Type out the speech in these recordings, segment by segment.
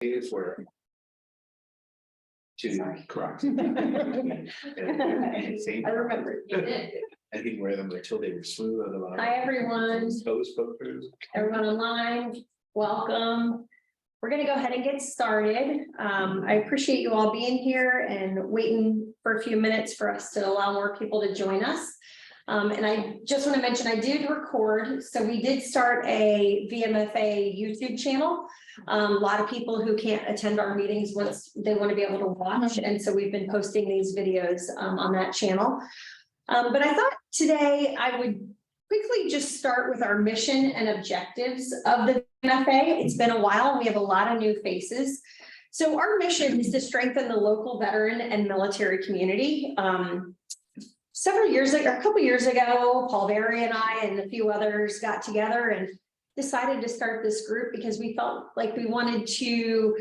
days were to correct. I remember. And he'd wear them until they were smooth on the bottom. Hi, everyone. Toes poke through. Everyone online, welcome. We're going to go ahead and get started. I appreciate you all being here and waiting for a few minutes for us to allow more people to join us. And I just want to mention I did record, so we did start a Vmfa YouTube channel. A lot of people who can't attend our meetings once they want to be able to watch, and so we've been posting these videos on that channel. But I thought today I would quickly just start with our mission and objectives of the Vmfa. It's been a while and we have a lot of new faces. So our mission is to strengthen the local veteran and military community. Several years ago, a couple years ago, Paul Berry and I and a few others got together and decided to start this group because we felt like we wanted to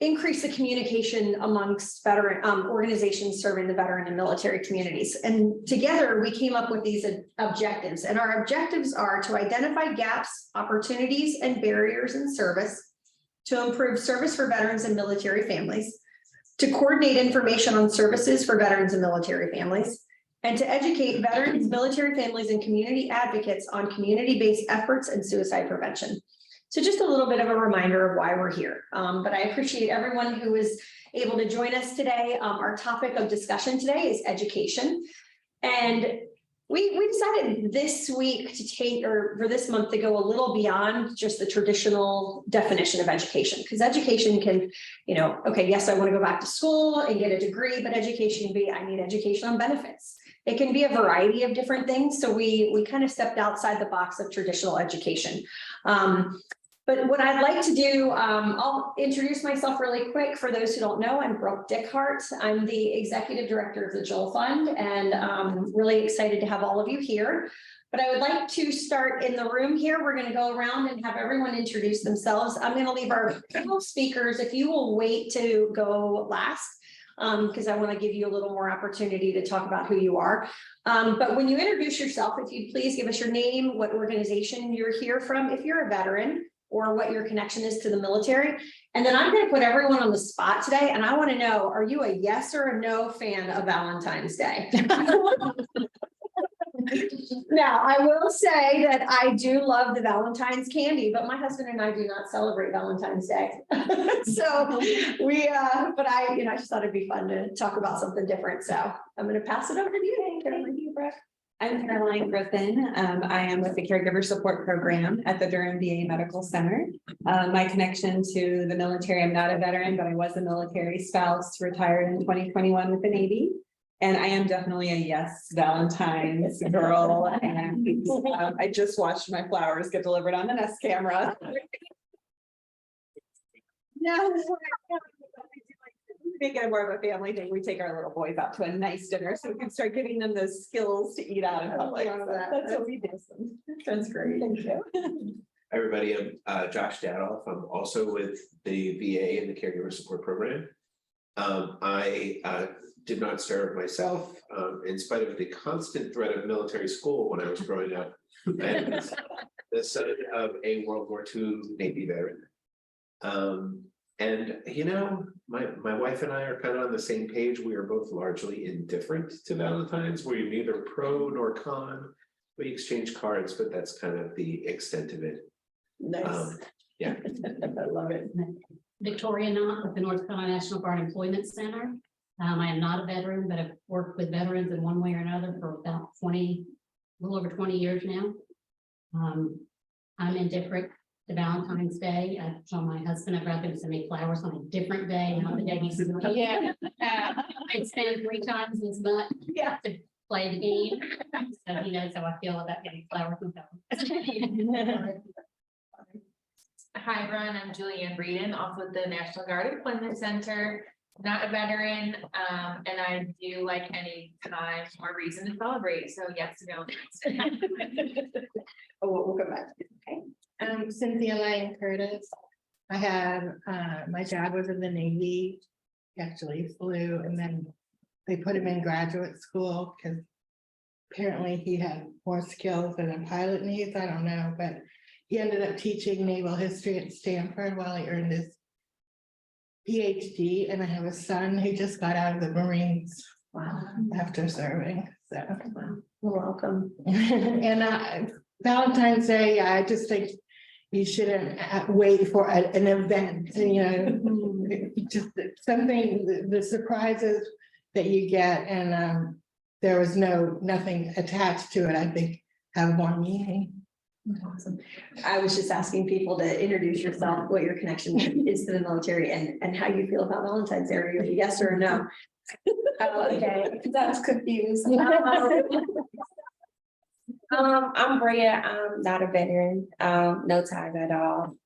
increase the communication amongst veteran organizations serving the veteran and military communities. And together we came up with these objectives, and our objectives are to identify gaps, opportunities, and barriers in service, to improve service for veterans and military families, to coordinate information on services for veterans and military families, and to educate veterans, military families, and community advocates on community-based efforts and suicide prevention. So just a little bit of a reminder of why we're here. But I appreciate everyone who is able to join us today. Our topic of discussion today is education. And we decided this week to take, or for this month, to go a little beyond just the traditional definition of education, because education can, you know, okay, yes, I want to go back to school and get a degree, but education can be, I need education on benefits. It can be a variety of different things. So we kind of stepped outside the box of traditional education. But what I'd like to do, I'll introduce myself really quick. For those who don't know, I'm Brooke Dickhart. I'm the executive director of the Joel Fund, and really excited to have all of you here. But I would like to start in the room here. We're going to go around and have everyone introduce themselves. I'm going to leave our panel speakers, if you will wait to go last, because I want to give you a little more opportunity to talk about who you are. But when you introduce yourself, if you'd please give us your name, what organization you're here from, if you're a veteran, or what your connection is to the military. And then I'm going to put everyone on the spot today, and I want to know, are you a yes or a no fan of Valentine's Day? Now, I will say that I do love the Valentine's candy, but my husband and I do not celebrate Valentine's Day. So we, but I just thought it'd be fun to talk about something different. So I'm going to pass it over to you. Brooke. I'm Caroline Griffin. I am with the Caregiver Support Program at the Durham VA Medical Center. My connection to the military, I'm not a veteran, but I was a military spouse, retired in 2021 with the Navy. And I am definitely a yes Valentine's girl. And I just watched my flowers get delivered on the Nest camera. No. Make it more of a family thing. We take our little boys out to a nice dinner so we can start giving them those skills to eat out in public. That's what we do. That's great. Thank you. Hi, everybody. I'm Josh Dadoff. I'm also with the VA and the Caregiver Support Program. I did not serve myself, in spite of the constant threat of military school when I was growing up. And the son of a World War II Navy veteran. And my wife and I are kind of on the same page. We are both largely indifferent to Valentine's. We're neither pro nor con. We exchange cards, but that's kind of the extent of it. Nice. Yeah. I love it. Victoria Knott with the North Carolina National Guard Employment Center. I am not a veteran, but I've worked with veterans in one way or another for about a little over 20 years now. I'm indifferent to Valentine's Day. I told my husband I'd rather send me flowers on a different day, not the day he's yeah. I'd spend 3 times as much to play the game. So he knows how I feel about getting flowers and stuff. Hi, everyone. I'm Julianne Breeden, also with the National Guard Employment Center. Not a veteran, and I do like any time or reason to celebrate. So yes, no. We'll come back. Okay. Cynthia Lane Curtis. I had my dad was in the Navy, he actually flew, and then they put him in graduate school because apparently he had more skills than a pilot needs. I don't know, but he ended up teaching naval history at Stanford while he earned his PhD, and I have a son who just got out of the Marines Wow, after serving, so. welcome. And Valentine's Day, I just think you shouldn't wait for an event, just something, the surprises that you get, and there was nothing attached to it, I think, have more meaning. Awesome. I was just asking people to introduce yourself, what your connection is to the military, and how you feel about Valentine's Day, are you a yes or a no? Oh, okay, because I was confused. I'm Bria. I'm not a veteran. No ties at all.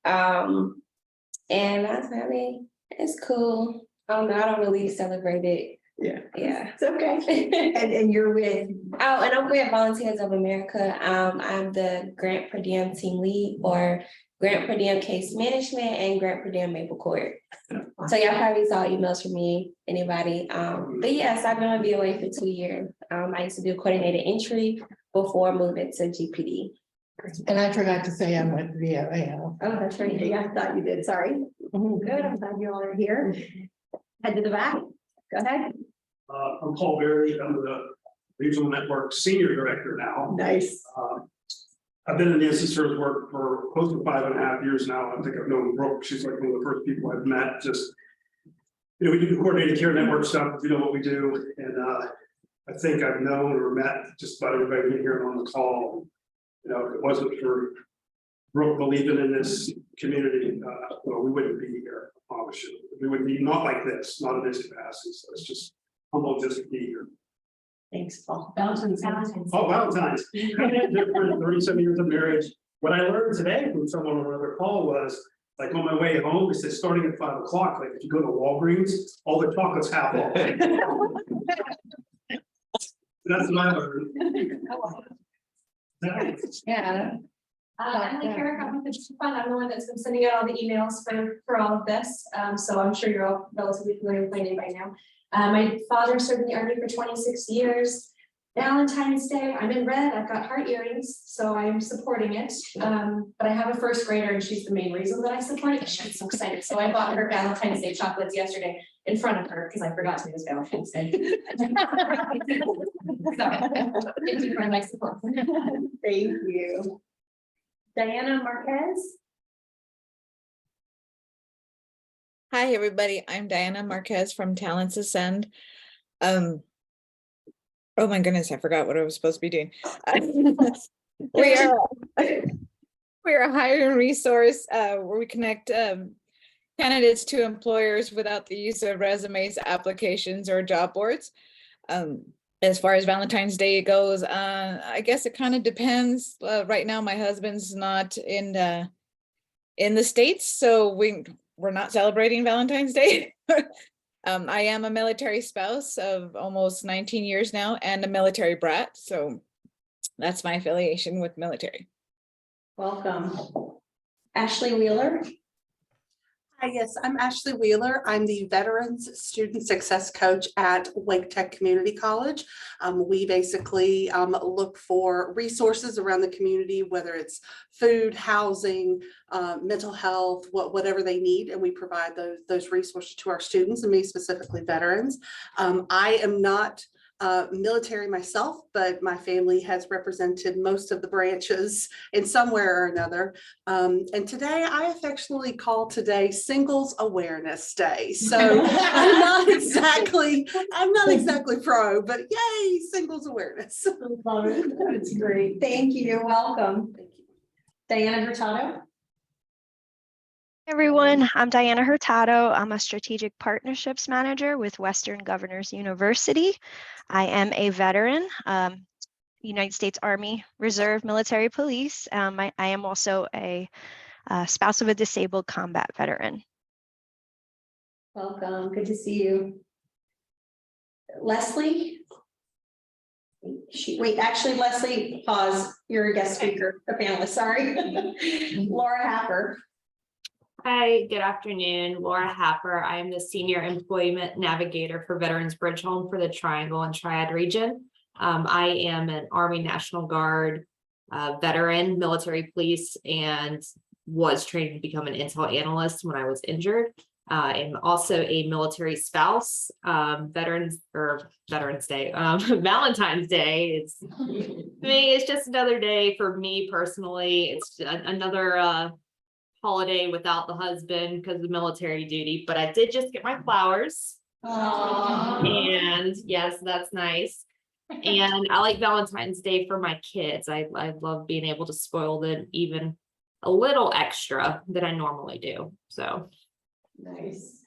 And my family is cool. I don't really celebrate it. Yeah. Yeah. It's okay. And you're with, Oh, and I'm with Volunteers of America. I'm the Grant Per Diem team lead for Grant Per Diem Case Management and Grant Per Diem Maple Court. So y'all probably saw emails from me, anybody. But yes, I've been on VOA for 2 years. I used to do coordinated entry before moving to GPD. And I forgot to say I'm with VOAL. oh, that's right, yeah, I thought you did, sorry. Good, I'm glad you all are here. Head to the back, go ahead. I'm Paul Berry. I'm the Regional Network Senior Director now. Nice. I've been in the NC work for close to 5.5 years now. I think I've known Brooke. She's like one of the first people I've met. Just, we do the coordinated care network stuff. You know what we do. And I think I've known or met just about everybody in here on the call. If it wasn't for Brooke believing in this community, well, we wouldn't be here. Obviously, we would be not like this, not in this capacity. So it's just humble just to be here. Thanks, Paul. Valentine's. Oh, Valentine's. 37 years of marriage. What I learned today from someone on another call was, like, on my way home, it said starting at 5 o'clock, like if you go to Walgreens, all the chocolate's half off. That's what I learned. Yeah. I'm Lee Carrick, I'm with the Chief Fund. I'm the one that's been sending out all the emails for all of this. So I'm sure you're all relatively familiar with my name by now. My father served in the Army for 26 years. Valentine's Day, I'm in red, I've got heart earrings, so I'm supporting it. But I have a first grader and she's the main reason that I support it. She's so excited. So I bought her Valentine's Day chocolates yesterday in front of her because I forgot to do this Valentine's Day. So, thank you for my support. Thank you. Diana Marquez. Hi, everybody. I'm Diana Marquez from Talents Ascend. Oh my goodness, I forgot what I was supposed to be doing. We are a hiring resource where we connect candidates to employers without the use of resumes, applications, or job boards. As far as Valentine's Day goes, I guess it kind of depends. Right now, my husband's not in the States, so we're not celebrating Valentine's Day. I am a military spouse of almost 19 years now and a military brat. So that's my affiliation with military. Welcome. Ashley Wheeler. Hi, yes, I'm Ashley Wheeler. I'm the Veterans Student Success Coach at Wake Tech Community College. We basically look for resources around the community, whether it's food, housing, mental health, whatever they need, and we provide those resources to our students, and me specifically veterans. I am not military myself, but my family has represented most of the branches in some way or another. And today I affectionately call today Singles Awareness Day. So I'm not exactly pro, but yay, singles awareness. That's great. Thank you. Welcome. Thank you. Diana Hurtado. Everyone, I'm Diana Hurtado. I'm a strategic partnerships manager with Western Governors University. I am a veteran, United States Army Reserve Military Police. I am also a spouse of a disabled combat veteran. Welcome. Good to see you. Leslie. Wait, actually, Leslie, pause. You're a guest speaker, a panelist, sorry. Laura Happer. Hi, good afternoon. Laura Happer. I'm the Senior Employment Navigator for Veterans Bridge Home for the Triangle and Triad region. I am an Army National Guard veteran, military police, and was trained to become an intel analyst when I was injured. I'm also a military spouse, Veterans Day, Valentine's Day. It's, to me, it's just another day for me personally. It's another holiday without the husband because of military duty, but I did just get my flowers. And yes, that's nice. And I like Valentine's Day for my kids. I love being able to spoil them even a little extra than I normally do. So Nice.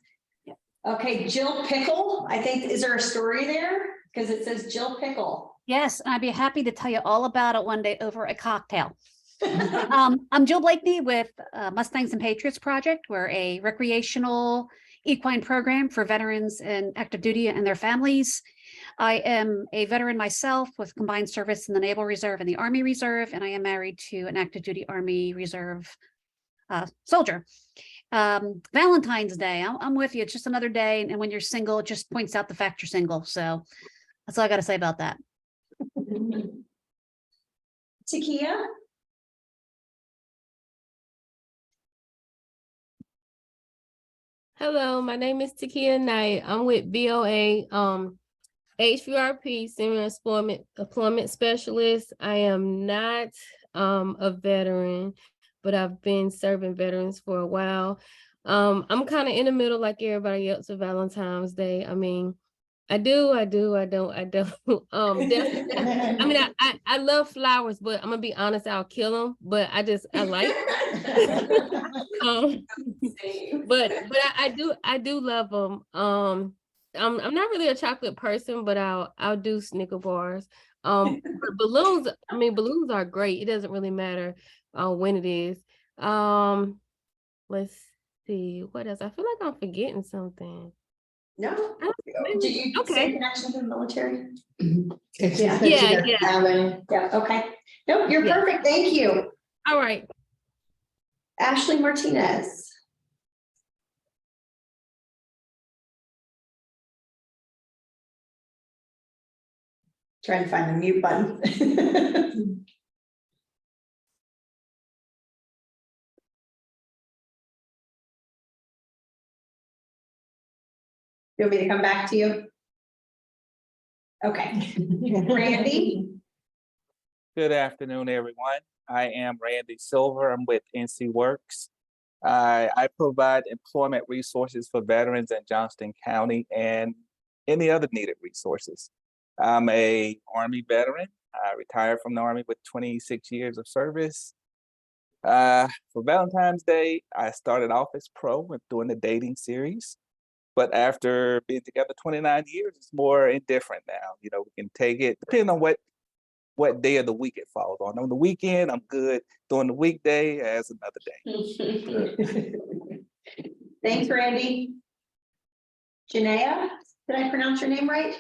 Okay, Jill Pickle, I think, is there a story there? Because it says Jill Pickle. Yes, I'd be happy to tell you all about it one day over a cocktail. I'm Jill Blakeney with Mustangs and Patriots Project. We're a recreational equine program for veterans in active duty and their families. I am a veteran myself with combined service in the Naval Reserve and the Army Reserve, and I am married to an active duty Army Reserve soldier. Valentine's Day, I'm with you. It's just another day, and when you're single, it just points out the fact you're single. So that's all I got to say about that. Takia? Hello, my name is Takia Knight. I'm with BOA, HVRP, Senior Employment Specialist. I am not a veteran, but I've been serving veterans for a while. I'm kind of in the middle like everybody else of Valentine's Day. I mean, I don't. I mean, I love flowers, but I'm gonna be honest, I'll kill them. But I like. But I do love them. I'm not really a chocolate person, but I'll do Snicker bars. But balloons. I mean, balloons are great. It doesn't really matter when it is. Let's see what else. I feel like I'm forgetting something. No. Do you say connection to the military? Yeah. Yeah. Okay. Nope. You're perfect. Thank you. All right. Ashley Martinez. Trying to find the mute button. You want me to come back to you? Okay. Randy? Good afternoon, everyone. I am Randy Silver. I'm with NC Works. I provide employment resources for veterans in Johnston County and any other needed resources. I'm a Army veteran. I retired from the Army with 26 years of service. For Valentine's Day, I started off as pro with doing the dating series. But after being together 29 years, it's more indifferent now. You know, we can take it, depending on what day of the week it falls on. On the weekend, I'm good. During the weekday, as another day. Thanks, Randy. Janaea, did I pronounce your name right?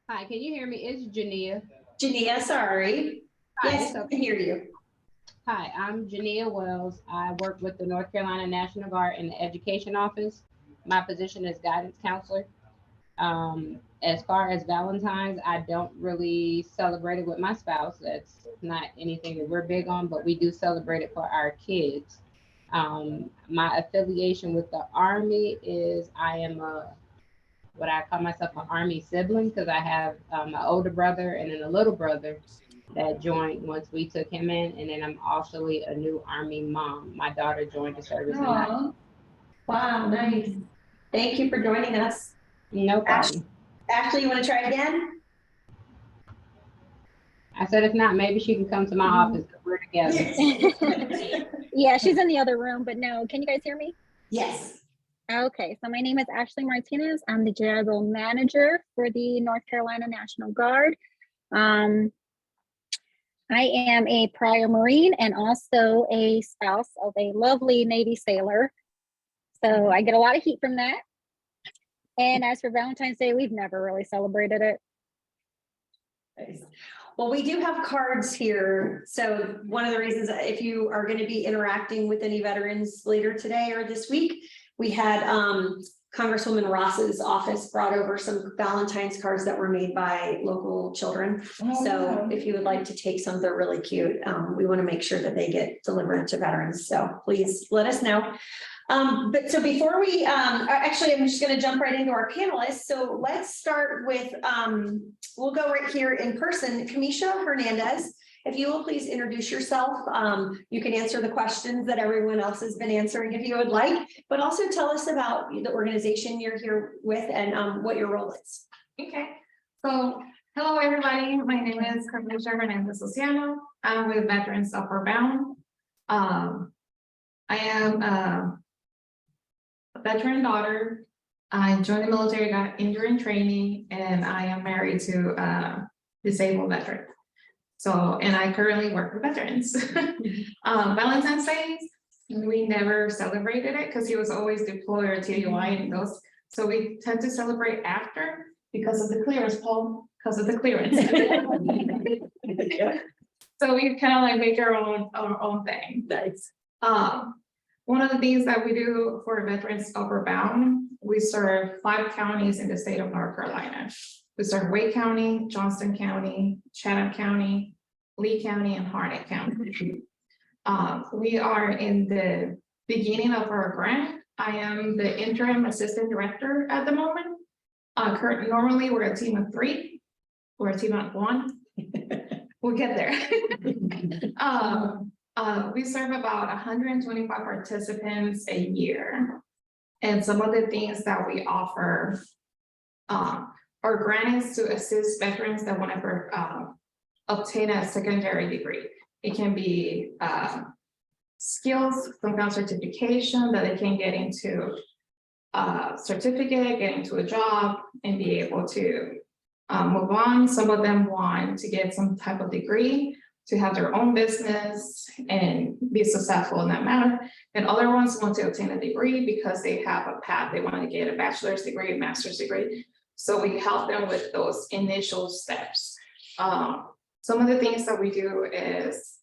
Hi, can you hear me? It's Jania. Jania, sorry. Hi, yes, I can hear you. Hi, I'm Jania Wells. I work with the North Carolina National Guard in the Education Office. My position is guidance counselor. As far as Valentine's, I don't really celebrate it with my spouse. That's not anything that we're big on, but we do celebrate it for our kids. My affiliation with the Army is I am what I call myself an Army sibling, because I have an older brother and then a little brother that joined once we took him in, and then I'm also a new Army mom. My daughter joined the service. Wow, nice. Thank you for joining us. No problem. Ashley, you want to try again? I said, if not, maybe she can come to my office because we're together. Yeah, she's in the other room, but no. Can you guys hear me? Yes. Okay, so my name is Ashley Martinez. I'm the General Manager for the North Carolina National Guard. I am a prior Marine and also a spouse of a lovely Navy sailor. So I get a lot of heat from that. And as for Valentine's Day, we've never really celebrated it. Nice. Well, we do have cards here. So one of the reasons, if you are going to be interacting with any veterans later today or this week, we had Congresswoman Ross's office brought over some Valentine's cards that were made by local children. So if you would like to take some, they're really cute. We want to make sure that they get delivered to veterans. So please let us know. But so before we, actually, I'm just going to jump right into our panelists. So let's start with, we'll go right here in person. Karmisha Hernandez, if you will please introduce yourself. You can answer the questions that everyone else has been answering if you would like, but also tell us about the organization you're here with and what your role is. Okay, so hello, everybody. My name is Karmisha Hernandez. I'm with Veterans Upward Bound. I am a veteran daughter. I joined the military, got injured in training, and I am married to a disabled veteran. So, and I currently work with veterans. Valentine's Day, we never celebrated it because he was always deployed or TDY and those. So we tend to celebrate after because of the clearance, Paul, because of the clearance. So we kind of like make our own thing. Nice. One of the things that we do for Veterans Upward Bound, we serve 5 counties in the state of North Carolina. We serve Wake County, Johnston County, Chatham County, Lee County, and Harnett County. We are in the beginning of our grant. I am the interim assistant director at the moment. Normally we're a team of 3. We're a team of 1. We'll get there. We serve about 125 participants a year. And some of the things that we offer, our grant is to assist veterans that want to obtain a secondary degree. It can be skills, some kind of certification that they can get into a certificate, get into a job, and be able to move on. Some of them want to get some type of degree to have their own business and be successful in that manner. And other ones want to obtain a degree because they have a path. They want to get a bachelor's degree, a master's degree. So we help them with those initial steps. Some of the things that we do is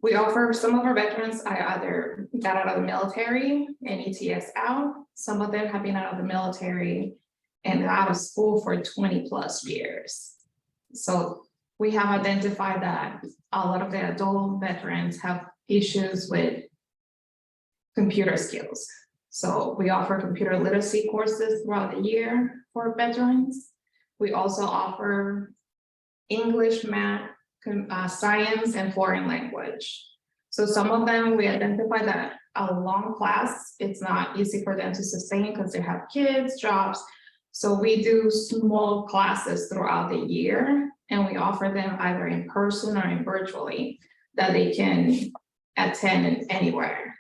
we offer some of our veterans, I either got out of the military and ETS out. Some of them have been out of the military and out of school for 20+ years. So we have identified that a lot of the adult veterans have issues with computer skills. So we offer computer literacy courses throughout the year for veterans. We also offer English, math, science, and foreign language. So some of them, we identify that a long class, it's not easy for them to sustain because they have kids, jobs. So we do small classes throughout the year, and we offer them either in person or in virtually that they can attend anywhere.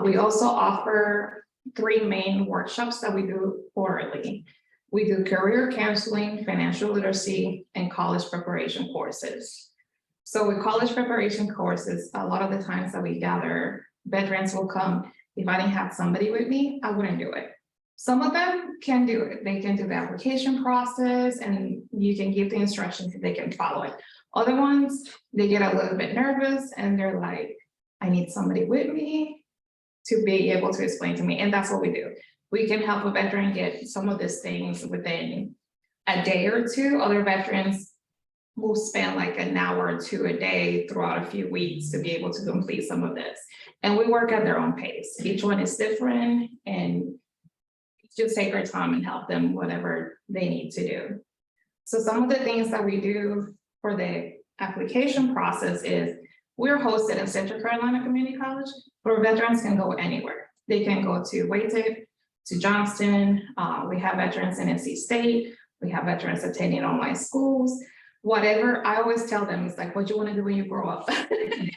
We also offer 3 main workshops that we do quarterly. We do career counseling, financial literacy, and college preparation courses. So with college preparation courses, a lot of the times that we gather, veterans will come. If I didn't have somebody with me, I wouldn't do it. Some of them can do it. They can do the application process and you can give the instructions and they can follow it. Other ones, they get a little bit nervous and they're like, I need somebody with me to be able to explain to me. And that's what we do. We can help a veteran get some of these things within a day or 2. Other veterans will spend like an hour or 2 a day throughout a few weeks to be able to complete some of this. And we work at their own pace. Each one is different and just take our time and help them whatever they need to do. So some of the things that we do for the application process is we're hosted in Central Carolina Community College, where veterans can go anywhere. They can go to Wake, to Johnston. We have veterans in NC State. We have veterans attending online schools. Whatever, I always tell them, it's like, what do you want to do when you grow up? And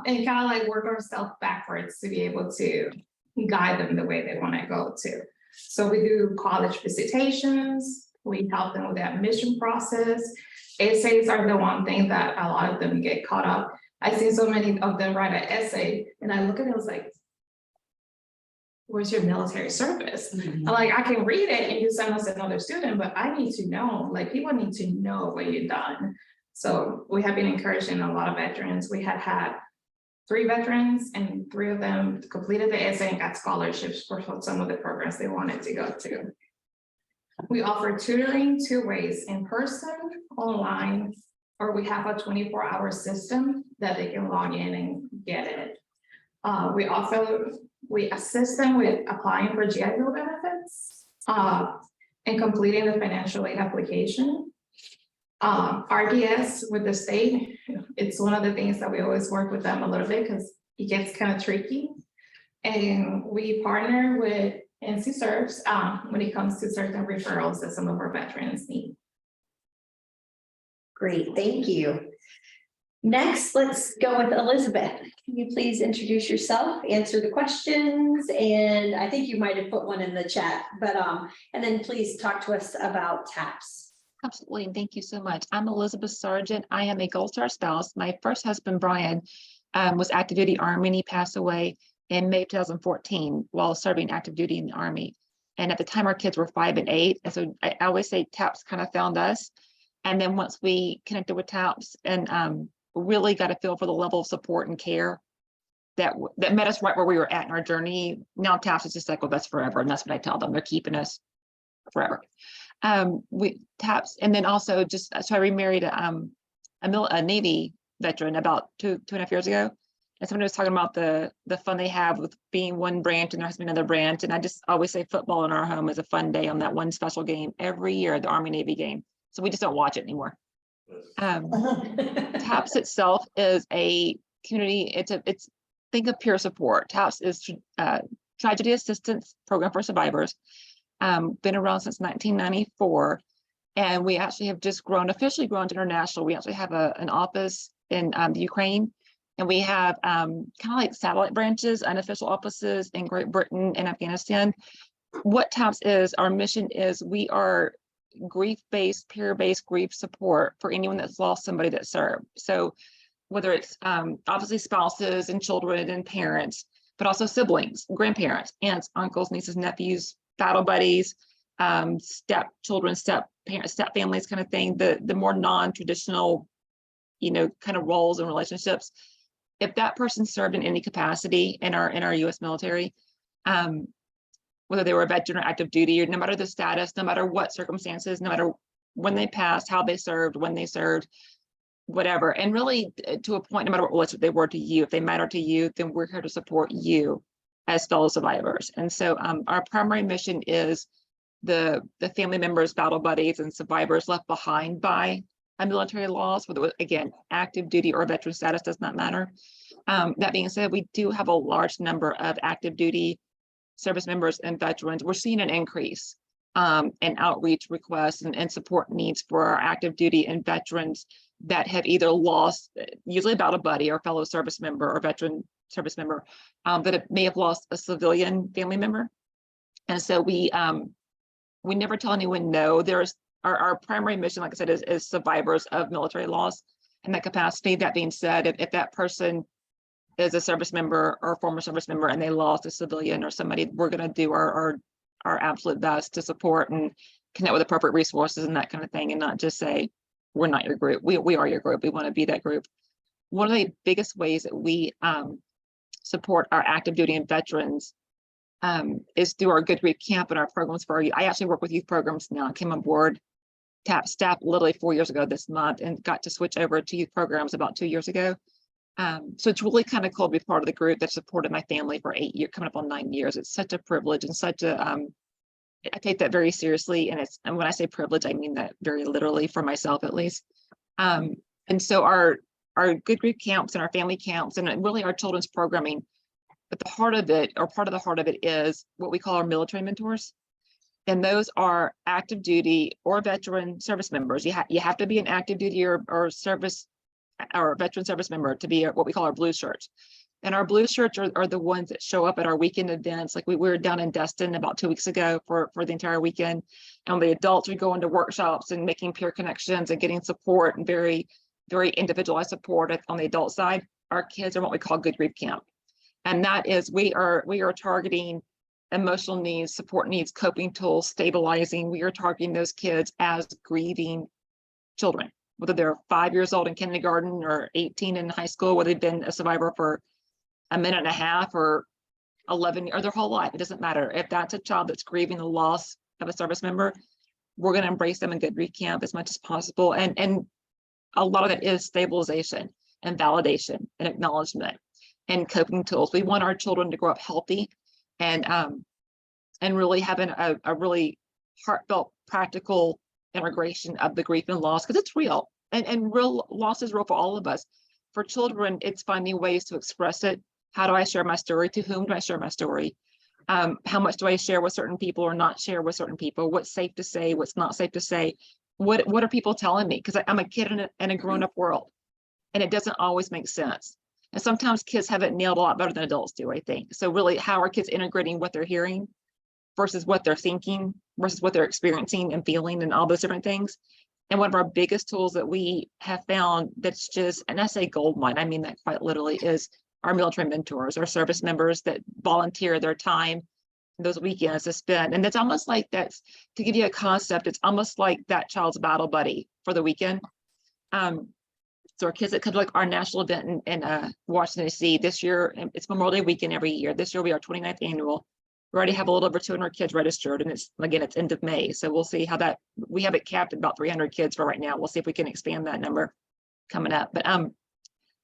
kind of like work ourselves backwards to be able to guide them the way they want to go to. So we do college visitations. We help them with the admission process. Essays are the one thing that a lot of them get caught up. I see so many of them write an essay and I look at it, I was like, where's your military service? I'm like, I can read it and you send us another student, but I need to know, like people need to know what you've done. So we have been encouraging a lot of veterans. We have had 3 veterans, and 3 of them completed the essay and got scholarships for some of the programs they wanted to go to. We offer tutoring 2 ways, in person, online, or we have a 24-hour system that they can log in and get it. We assist them with applying for GI Bill benefits and completing the financial aid application. RDS with the state, it's one of the things that we always work with them a little bit because it gets kind of tricky. And we partner with NC Serves when it comes to certain referrals that some of our veterans need. Great, thank you. Next, let's go with Elizabeth. Can you please introduce yourself, answer the questions, and I think you might have put one in the chat, but and then please talk to us about TAPS. Absolutely, and thank you so much. I'm Elizabeth Sergent. I am a Gold Star spouse. My first husband, Brian, was active duty Army, and he passed away in May 2014 while serving active duty in the Army. And at the time, our kids were 5 and 8. And so I always say TAPS kind of found us. And then once we connected with TAPS and really got a feel for the level of support and care that met us right where we were at in our journey. Now TAPS is just like with us forever. And that's what I tell them. They're keeping us forever. We TAPS, and then also just, so I remarried a Navy veteran about 2.5 years ago. And somebody was talking about the fun they have with being one branch and there has to be another branch. And I just always say football in our home is a fun day on that one special game every year, the Army Navy game. So we just don't watch it anymore. TAPS itself is a community. It's think of peer support. TAPS is tragedy assistance program for survivors. Been around since 1994, and we actually have just officially grown to international. We actually have an office in the Ukraine, and we have kind of like satellite branches, unofficial offices in Great Britain and Afghanistan. What TAPS is, our mission is, we are grief-based, peer-based grief support for anyone that's lost somebody that served. So whether it's obviously spouses and children and parents, but also siblings, grandparents, aunts, uncles, nieces, nephews, battle buddies, stepchildren, step-parents, step-families kind of thing, the more non-traditional, kind of roles and relationships. If that person served in any capacity in our U.S. military, whether they were a veteran or active duty, or no matter the status, no matter what circumstances, no matter when they passed, how they served, when they served, whatever, and really to a point, no matter what they were to you, if they matter to you, then we're here to support you as fellow survivors. And so our primary mission is the family members, battle buddies, and survivors left behind by a military loss, whether again, active duty or veteran status does not matter. That being said, we do have a large number of active duty service members and veterans. We're seeing an increase in outreach requests and support needs for our active duty and veterans that have either lost, usually a battle buddy or fellow service member or veteran service member, that may have lost a civilian family member. And so we never tell anyone no. There's our primary mission, like I said, is survivors of military loss in that capacity. That being said, if that person is a service member or former service member and they lost a civilian or somebody, we're going to do our absolute best to support and connect with appropriate resources and that kind of thing, and not just say, we're not your group. We are your group. We want to be that group. One of the biggest ways that we support our active duty and veterans is through our Good Grief Camp and our programs for our youth. I actually work with youth programs now. I came on board TAP staff literally 4 years ago this month and got to switch over to youth programs about 2 years ago. So it's really kind of cool to be part of the group that supported my family for 8 years, coming up on 9 years. It's such a privilege and such a, I take that very seriously. And when I say privilege, I mean that very literally for myself, at least. And so our Good Grief camps and our family camps and really our children's programming, but the heart of it, or part of the heart of it, is what we call our military mentors. And those are active duty or veteran service members. You have to be an active duty or service or veteran service member to be what we call our blue shirts. And our blue shirts are the ones that show up at our weekend events. Like we were down in Destin about 2 weeks ago for the entire weekend. And the adults are going to workshops and making peer connections and getting support and very, very individualized support on the adult side. Our kids are what we call Good Grief Camp. And that is, we are targeting emotional needs, support needs, coping tools, stabilizing. We are targeting those kids as grieving children, whether they're 5 years old in kindergarten or 18 in high school, whether they've been a survivor for a minute and a half or 11 or their whole life. It doesn't matter. If that's a child that's grieving the loss of a service member, we're going to embrace them in good grief camp as much as possible. And a lot of it is stabilization and validation and acknowledgement and coping tools. We want our children to grow up healthy and really having a really heartfelt, practical integration of the grief and loss, because it's real. And real loss is real for all of us. For children, it's finding ways to express it. How do I share my story? To whom do I share my story? How much do I share with certain people or not share with certain people? What's safe to say? What's not safe to say? What are people telling me? Because I'm a kid in a grown-up world, and it doesn't always make sense. And sometimes kids have it nailed a lot better than adults do, I think. So really, how are kids integrating what they're hearing versus what they're thinking versus what they're experiencing and feeling and all those different things? And one of our biggest tools that we have found that's just, and I say gold mine, I mean that quite literally, is our military mentors, our service members that volunteer their time those weekends to spend. And it's almost like that's, to give you a concept, it's almost like that child's battle buddy for the weekend. So our kids that come to like our national event in Washington, D.C. this year, it's Memorial Day weekend every year. This year will be our 29th annual. We already have a little over 200 kids registered, and it's end of May. So we'll see how that, we have it capped at about 300 kids for right now. We'll see if we can expand that number coming up. But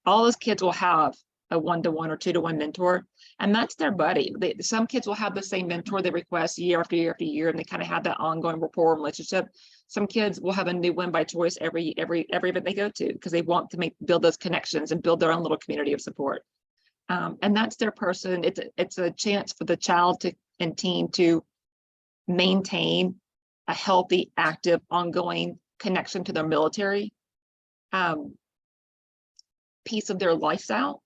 all those kids will have a 1-to-1 or 2-to-1 mentor, and that's their buddy. Some kids will have the same mentor they request year after year after year, and they kind of have that ongoing rapport and relationship. Some kids will have a new one by choice every event they go to, because they want to build those connections and build their own little community of support. And that's their person. It's a chance for the child and teen to maintain a healthy, active, ongoing connection to their military piece of their lifestyle,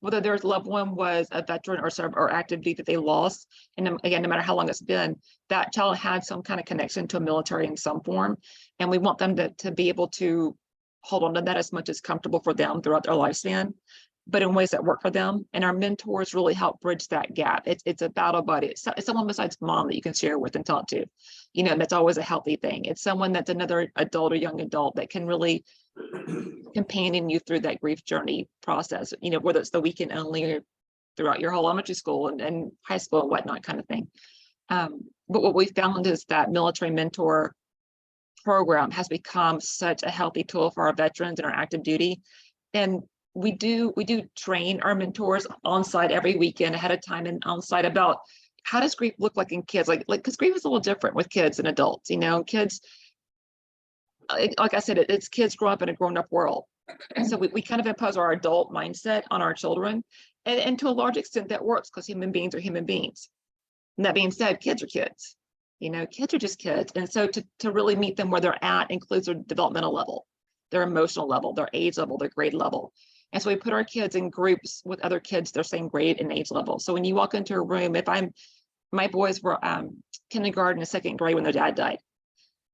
whether their loved one was a veteran or active duty that they lost. And again, no matter how long it's been, that child had some kind of connection to a military in some form. And we want them to be able to hold on to that as much as comfortable for them throughout their lifespan, but in ways that work for them. And our mentors really help bridge that gap. It's a battle buddy. It's someone besides mom that you can share with and talk to. You know, that's always a healthy thing. It's someone that's another adult or young adult that can really companion you through that grief journey process, you know, whether it's the weekend only or throughout your whole elementary school and high school and whatnot kind of thing. But what we found is that military mentor program has become such a healthy tool for our veterans and our active duty. And we do train our mentors on site every weekend ahead of time and on site about how does grief look like in kids, like because grief is a little different with kids and adults. You know, kids, like I said, it's kids grow up in a grown-up world. And so we kind of impose our adult mindset on our children, and to a large extent that works because human beings are human beings. And that being said, kids are kids. You know, kids are just kids. And so to really meet them where they're at includes their developmental level, their emotional level, their age level, their grade level. And so we put our kids in groups with other kids their same grade and age level. So when you walk into a room, my boys were kindergarten and second grade when their dad died.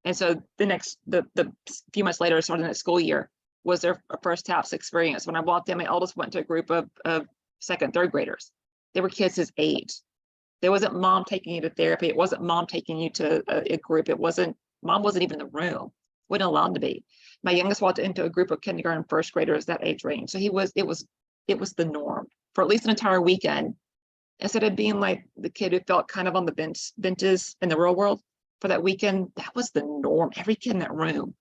And so the few months later, starting that school year, was their first TAPS experience. When I walked in, my eldest went to a group of second, third graders. They were kids his age. There wasn't mom taking you to therapy. It wasn't mom taking you to a group. Mom wasn't even in the room. Wasn't allowed to be. My youngest walked into a group of kindergarten first graders that age range. So it was the norm for at least an entire weekend. Instead of being like the kid who felt kind of on the benches in the real world, for that weekend, that was the norm. Every kid in that room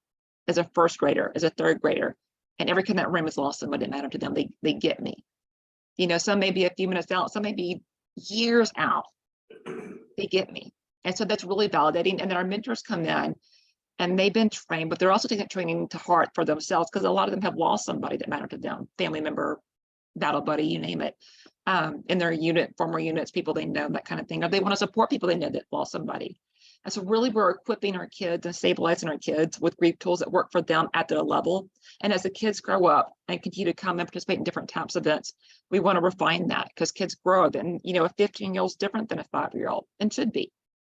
is a first grader, is a third grader, and every kid in that room has lost somebody that mattered to them. They get me. You know, some may be a few minutes out, some may be years out. They get me. And so that's really validating. And then our mentors come in and they've been trained, but they're also taking training to heart for themselves, because a lot of them have lost somebody that mattered to them, family member, battle buddy, you name it, in their unit, former units, people they know, that kind of thing. Or they want to support people they know that lost somebody. And so really we're equipping our kids and stabilizing our kids with grief tools that work for them at their level. And as the kids grow up and continue to come and participate in different types of events, we want to refine that, because kids grow up, and you know, a 15-year-old is different than a 5-year-old and should be.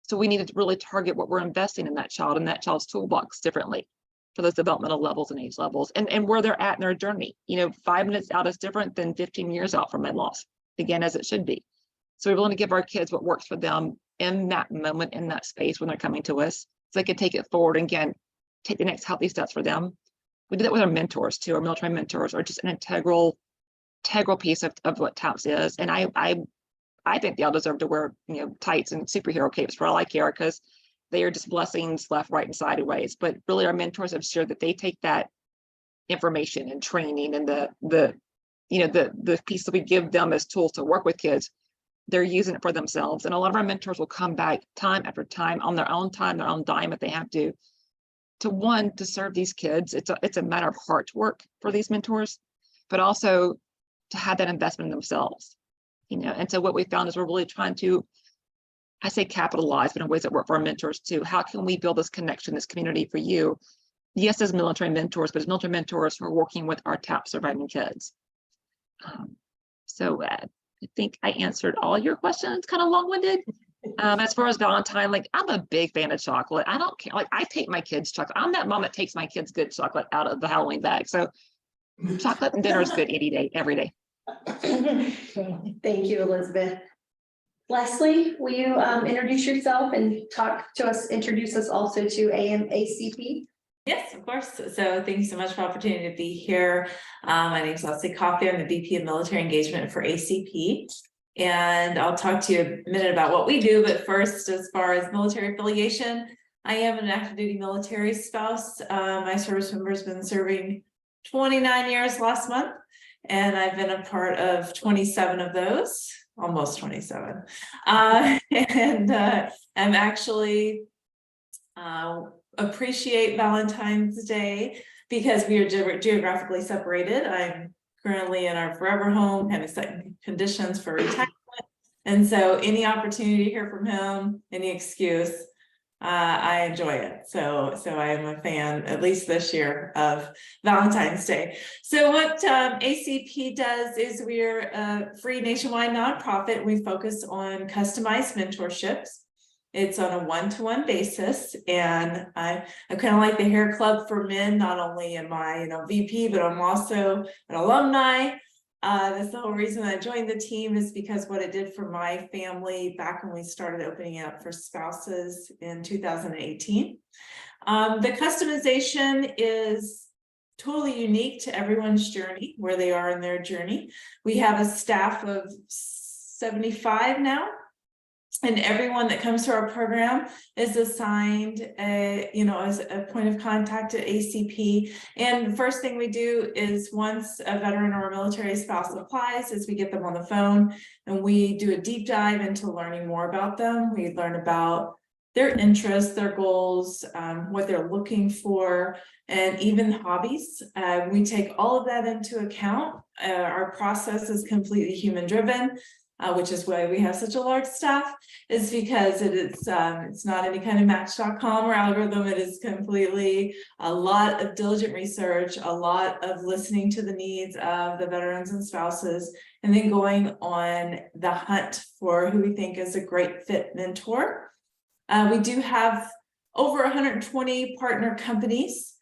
So we need to really target what we're investing in that child and that child's toolbox differently for those developmental levels and age levels and where they're at in their journey. You know, 5 minutes out is different than 15 years out from my loss, again, as it should be. So we want to give our kids what works for them in that moment, in that space when they're coming to us, so they can take it forward and again, take the next healthy steps for them. We do that with our mentors too, our military mentors are just an integral integral piece of what TAPS is. And I think they all deserve to wear, tights and superhero capes for all I care, because they are just blessings left, right, and sideways. But really, our mentors have shared that they take that information and training and the piece that we give them as tools to work with kids. They're using it for themselves. And a lot of our mentors will come back time after time on their own time, their own dime if they have to serve these kids. It's a matter of heart work for these mentors, but also to have that investment in themselves. And so what we found is we're really trying to, I say capitalize, but in ways that work for our mentors too. How can we build this connection, this community for you? Yes, as military mentors, but as military mentors who are working with our TAP surviving kids. I think I answered all your questions, kind of long-winded. As far as Valentine, like, I'm a big fan of chocolate. I don't care. Like, I take my kids chocolate. I'm that mom that takes my kids good chocolate out of the Halloween bag. So chocolate and dinner is good any day, every day. Thank you, Elizabeth. Leslie, will you introduce yourself and introduce us also to ACP? Yes, of course. So thank you so much for the opportunity to be here. My name is Leslie Coffey. I'm the VP of Military Engagement for ACP. And I'll talk to you a minute about what we do. But first, as far as military affiliation, I am an active duty military spouse. My service member has been serving 29 years last month. And I've been a part of 27 of those, almost 27. I'm actually appreciate Valentine's Day because we are geographically separated. I'm currently in our forever home, kind of setting conditions for retirement. And so any opportunity to hear from him, any excuse, I enjoy it. So I am a fan, at least this year, of Valentine's Day. So what ACP does is we're a free nationwide nonprofit. We focus on customized mentorships. It's on a one-to-one basis, and I'm kind of like the hair club for men. Not only am I, VP, but I'm also an alumni. That's the whole reason I joined the team, is because what it did for my family back when we started opening it up for spouses in 2018. The customization is totally unique to everyone's journey, where they are in their journey. We have a staff of 75 now. And everyone that comes to our program is assigned as a point of contact at ACP. And the first thing we do is, once a veteran or a military spouse applies, is we get them on the phone and we do a deep dive into learning more about them. We learn about their interests, their goals, what they're looking for, and even hobbies. We take all of that into account. Our process is completely human driven. Which is why we have such a large staff, is because it's not any kind of match.com or algorithm. It is completely a lot of diligent research, a lot of listening to the needs of the veterans and spouses, and then going on the hunt for who we think is a great fit mentor. We do have over 120 partner companies.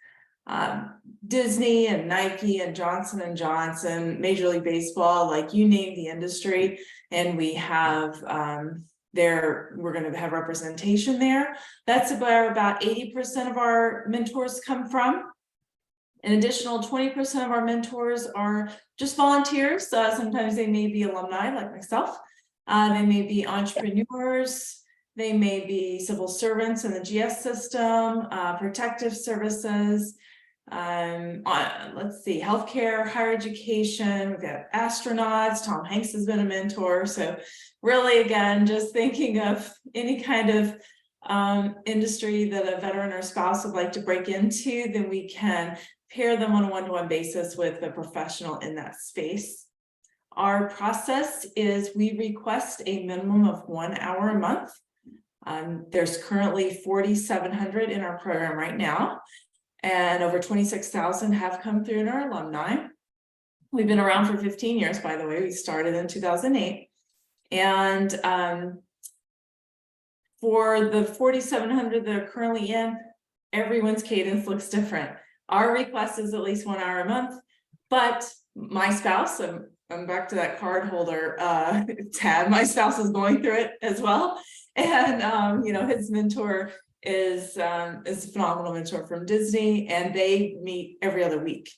Disney and Nike and Johnson & Johnson, Major League Baseball, like you name the industry, and we have we're going to have representation there. That's where about 80% of our mentors come from. An additional 20% of our mentors are just volunteers. Sometimes they may be alumni like myself. They may be entrepreneurs. They may be civil servants in the GS system, protective services, let's see, healthcare, higher education. We've got astronauts. Tom Hanks has been a mentor. So really, again, just thinking of any kind of industry that a veteran or spouse would like to break into, then we can pair them on a one-to-one basis with a professional in that space. Our process is we request a minimum of 1 hour a month. There's currently 4,700 in our program right now. And over 26,000 have come through in our alumni. We've been around for 15 years, by the way. We started in 2008. And for the 4,700 that are currently in, everyone's cadence looks different. Our request is at least 1 hour a month, but my spouse, I'm back to that card holder tab, my spouse is going through it as well. And his mentor is a phenomenal mentor from Disney, and they meet every other week.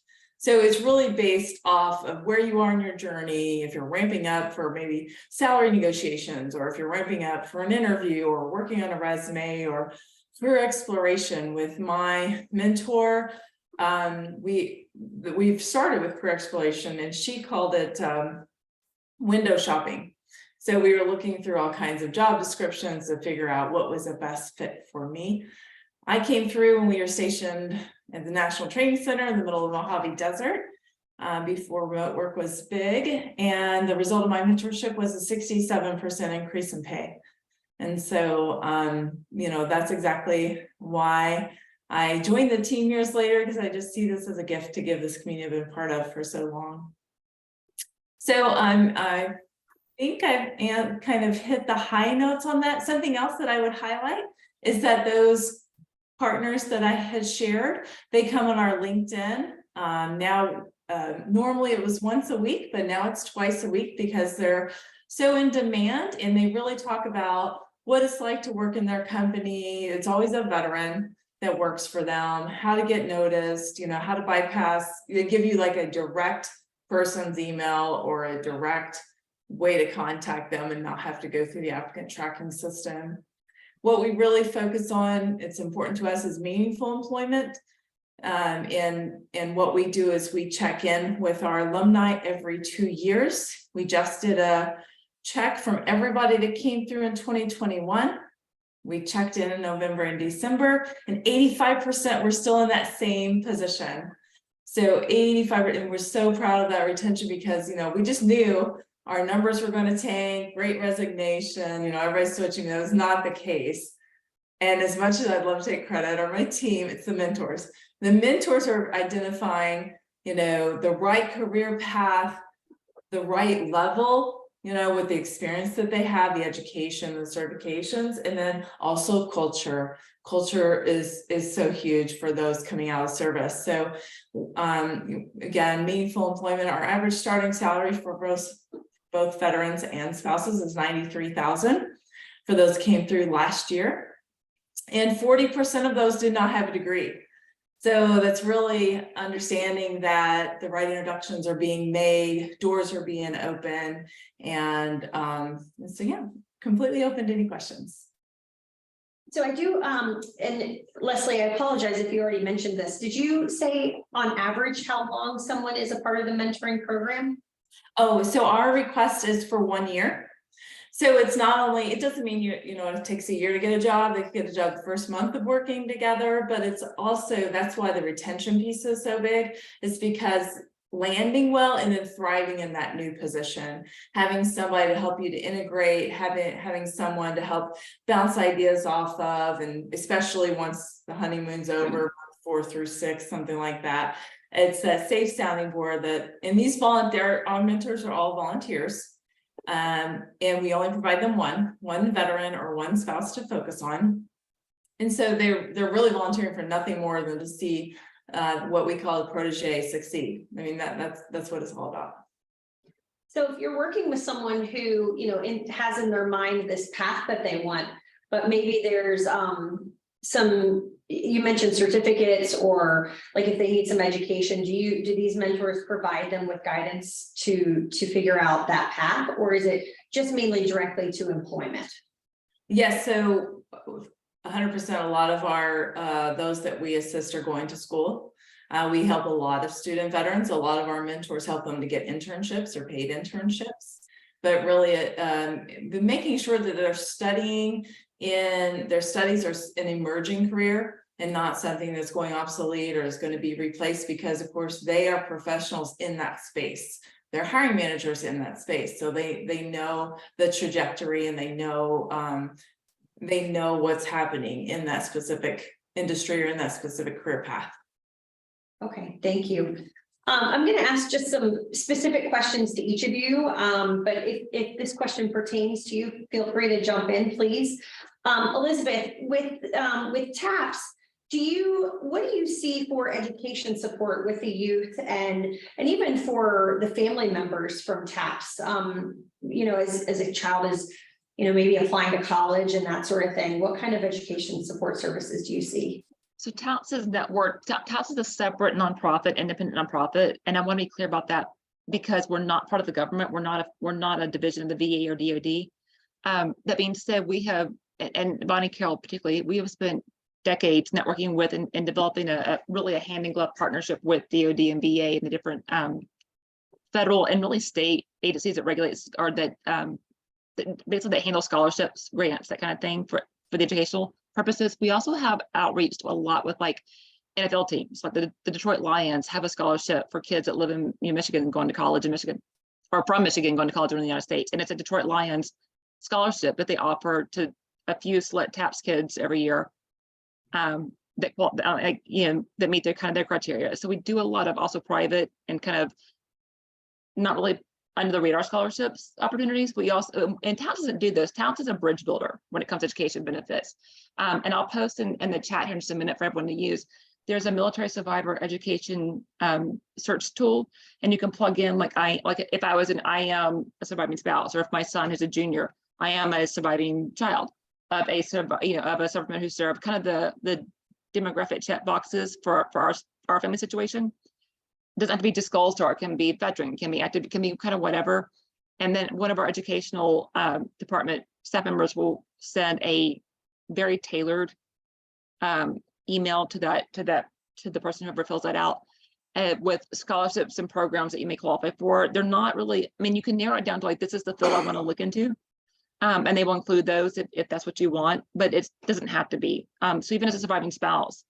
So it's really based off of where you are in your journey, if you're ramping up for maybe salary negotiations, or if you're ramping up for an interview or working on a resume or career exploration. With my mentor, we've started with career exploration, and she called it window shopping. So we were looking through all kinds of job descriptions to figure out what was the best fit for me. I came through when we were stationed at the National Training Center in the middle of the Mojave Desert before remote work was big. And the result of my mentorship was a 67% increase in pay. And so, you know, that's exactly why I joined the team years later, because I just see this as a gift to give this community I've been part of for so long. So I think I've kind of hit the high notes on that. Something else that I would highlight is that those partners that I had shared, they come on our LinkedIn. Now, normally it was once a week, but now it's twice a week because they're so in demand, and they really talk about what it's like to work in their company. It's always a veteran that works for them, how to get noticed, you know, how to bypass. They give you like a direct person's email or a direct way to contact them and not have to go through the applicant tracking system. What we really focus on, it's important to us, is meaningful employment. And what we do is we check in with our alumni every 2 years. We just did a check from everybody that came through in 2021. We checked in November and December, and 85% were still in that same position. So 85, and we're so proud of that retention, because, you know, we just knew our numbers were going to tank, great resignation, you know, everybody's switching. That was not the case. And as much as I'd love to take credit on my team, it's the mentors. The mentors are identifying, you know, the right career path, the right level, you know, with the experience that they have, the education, the certifications, and then also culture. Culture is so huge for those coming out of service. So again, meaningful employment, our average starting salary for both veterans and spouses is $93,000 for those came through last year. And 40% of those did not have a degree. So that's really understanding that the right introductions are being made, doors are being open, and so yeah, completely open to any questions. So I do, and Leslie, I apologize if you already mentioned this. Did you say on average how long someone is a part of the mentoring program? Oh, so our request is for 1 year. So it's not only, it doesn't mean you know, it takes a year to get a job. They can get a job the first month of working together, but it's also, that's why the retention piece is so big, is because landing well and then thriving in that new position, having somebody to help you to integrate, having someone to help bounce ideas off of, and especially once the honeymoon's over, 4 through 6, something like that. It's a safe sounding board that, and these our mentors are all volunteers. And we only provide them one veteran or one spouse to focus on. And so they're really volunteering for nothing more than to see what we call a protege succeed. I mean, that's what it's all about. So if you're working with someone who, you know, has in their mind this path that they want, but maybe there's some, you mentioned certificates, or like if they need some education, do these mentors provide them with guidance to figure out that path, or is it just mainly directly to employment? Yes, so 100%, a lot of our those that we assist are going to school. We help a lot of student veterans. A lot of our mentors help them to get internships or paid internships, but really making sure that they're studying in their studies are an emerging career and not something that's going obsolete or is going to be replaced, because of course they are professionals in that space. They're hiring managers in that space, so they know the trajectory, and they know what's happening in that specific industry or in that specific career path. Okay, thank you. I'm going to ask just some specific questions to each of you, but if this question pertains to you, feel free to jump in, please. Elizabeth, with TAPS, what do you see for education support with the youth and even for the family members from TAPS? You know, as a child is, you know, maybe applying to college and that sort of thing, what kind of education support services do you see? So TAPS is network. TAPS is a separate nonprofit, independent nonprofit, and I want to be clear about that because we're not part of the government. We're not a division of the VA or DoD. That being said, we have, and Bonnie Carroll particularly, we have spent decades networking with and developing really a hand in glove partnership with DoD and VA and the different federal and really state agencies that regulates or that basically that handle scholarships, grants, that kind of thing for the educational purposes. We also have outreach to a lot with like NFL teams, like the Detroit Lions have a scholarship for kids that live in Michigan going to college in Michigan, or from Michigan going to college in the United States. And it's a Detroit Lions scholarship that they offer to a few select TAPS kids every year that meet their criteria. So we do a lot of also private and kind of not really under the radar scholarships opportunities. We also, and TAPS doesn't do this. TAPS is a bridge builder when it comes to education benefits. And I'll post in the chat here in just a minute for everyone to use. There's a military survivor education search tool, and you can plug in I am a surviving spouse, or if my son is a junior, I am a surviving child of a serviceman who served, kind of the demographic check boxes for our family situation. Doesn't have to be just Gold Star, it can be veteran, can be active, it can be kind of whatever. And then one of our educational department staff members will send a very tailored email to the person whoever fills that out with scholarships and programs that you may qualify for. They're not really, I mean, you can narrow it down to like, this is the field I want to look into. And they will include those if that's what you want, but it doesn't have to be. So even as a surviving spouse,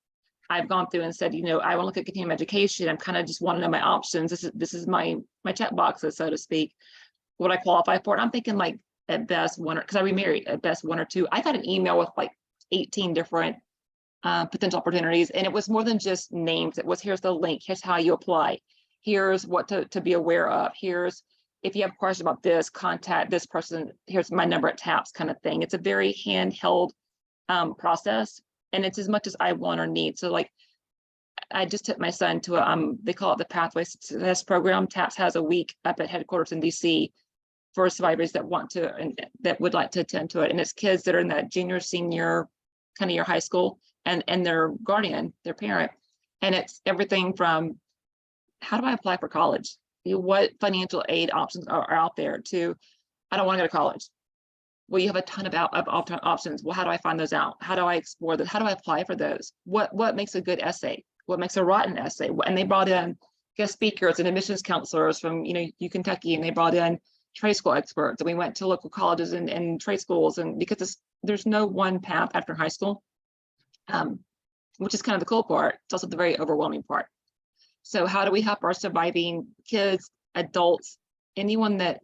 I've gone through and said, I want to look at continuing education. I'm kind of just want to know my options. This is my check boxes, so to speak. What I qualify for, and I'm thinking like at best one, because I remarried, at best one or two. I got an email with like 18 different potential opportunities, and it was more than just names. It was, here's the link, here's how you apply, here's what to be aware of, here's if you have questions about this, contact this person, here's my number at TAPS kind of thing. It's a very handheld process. And it's as much as I want or need. So like, I just took my son to they call it the Pathway Success Program. TAPS has a week up at headquarters in DC for survivors that want to and that would like to attend to it. And it's kids that are in that junior, senior kind of year high school and their guardian, their parent. And it's everything from how do I apply for college? What financial aid options are out there to, I don't want to go to college. Well, you have a ton of options. Well, how do I find those out? How do I explore that? How do I apply for those? What makes a good essay? What makes a rotten essay? And they brought in guest speakers and admissions counselors from, Kentucky, and they brought in trade school experts. And we went to local colleges and trade schools, and because there's no one path after high school, which is kind of the cool part. It's also the very overwhelming part. So how do we help our surviving kids, adults, anyone that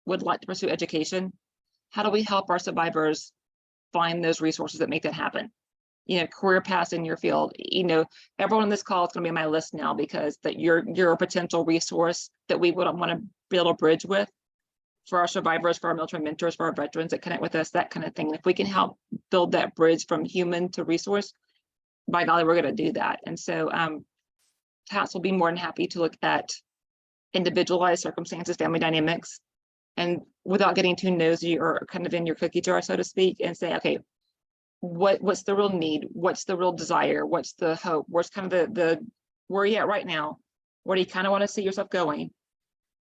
would like to pursue education? How do we help our survivors find those resources that make that happen? Career paths in your field. Everyone on this call is going to be on my list now because that you're a potential resource that we would want to build a bridge with for our survivors, for our military mentors, for our veterans that connect with us, that kind of thing. And if we can help build that bridge from human to resource, by golly, we're going to do that. And so TAPS will be more than happy to look at individualized circumstances, family dynamics, and without getting too nosy or kind of in your cookie jar, so to speak, and say, okay, what's the real need? What's the real desire? What's the hope? Where's kind of the where are you at right now? Where do you kind of want to see yourself going?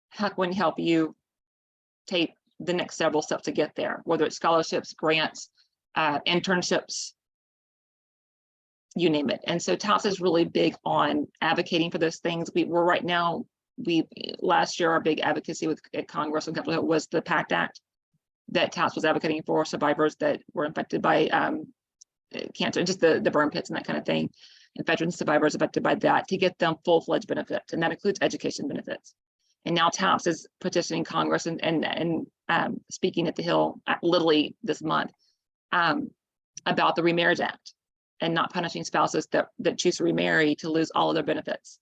How can we help you take the next several steps to get there? Whether it's scholarships, grants, internships, you name it. And so TAPS is really big on advocating for those things. We're right now, last year, our big advocacy at Congress and Capitol Hill was the PACT Act that TAPS was advocating for survivors that were infected by cancer, and just the burn pits and that kind of thing, and veteran survivors affected by that, to get them full-fledged benefits, and that includes education benefits. And now TAPS is petitioning Congress and speaking at the Hill literally this month about the Remarriage Act and not punishing spouses that choose to remarry to lose all of their benefits.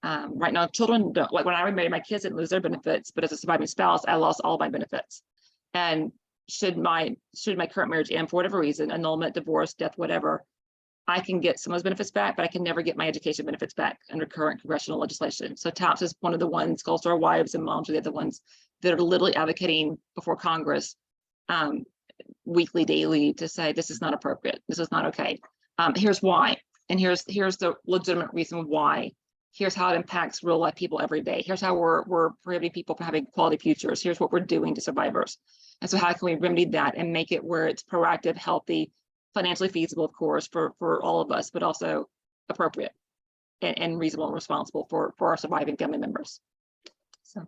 Right now, children don't, like when I remarried, my kids didn't lose their benefits, but as a surviving spouse, I lost all of my benefits. And should my current marriage end for whatever reason, annulment, divorce, death, whatever, I can get some of those benefits back, but I can never get my education benefits back under current congressional legislation. So TAPS is one of the ones, Gold Star wives and moms are the other ones that are literally advocating before Congress weekly, daily, to say this is not appropriate, this is not okay. Here's why, and here's the legitimate reason why. Here's how it impacts real life people every day. Here's how we're prohibiting people from having quality futures. Here's what we're doing to survivors. And so how can we remedy that and make it where it's proactive, healthy, financially feasible, of course, for all of us, but also appropriate and reasonable and responsible for our surviving family members. So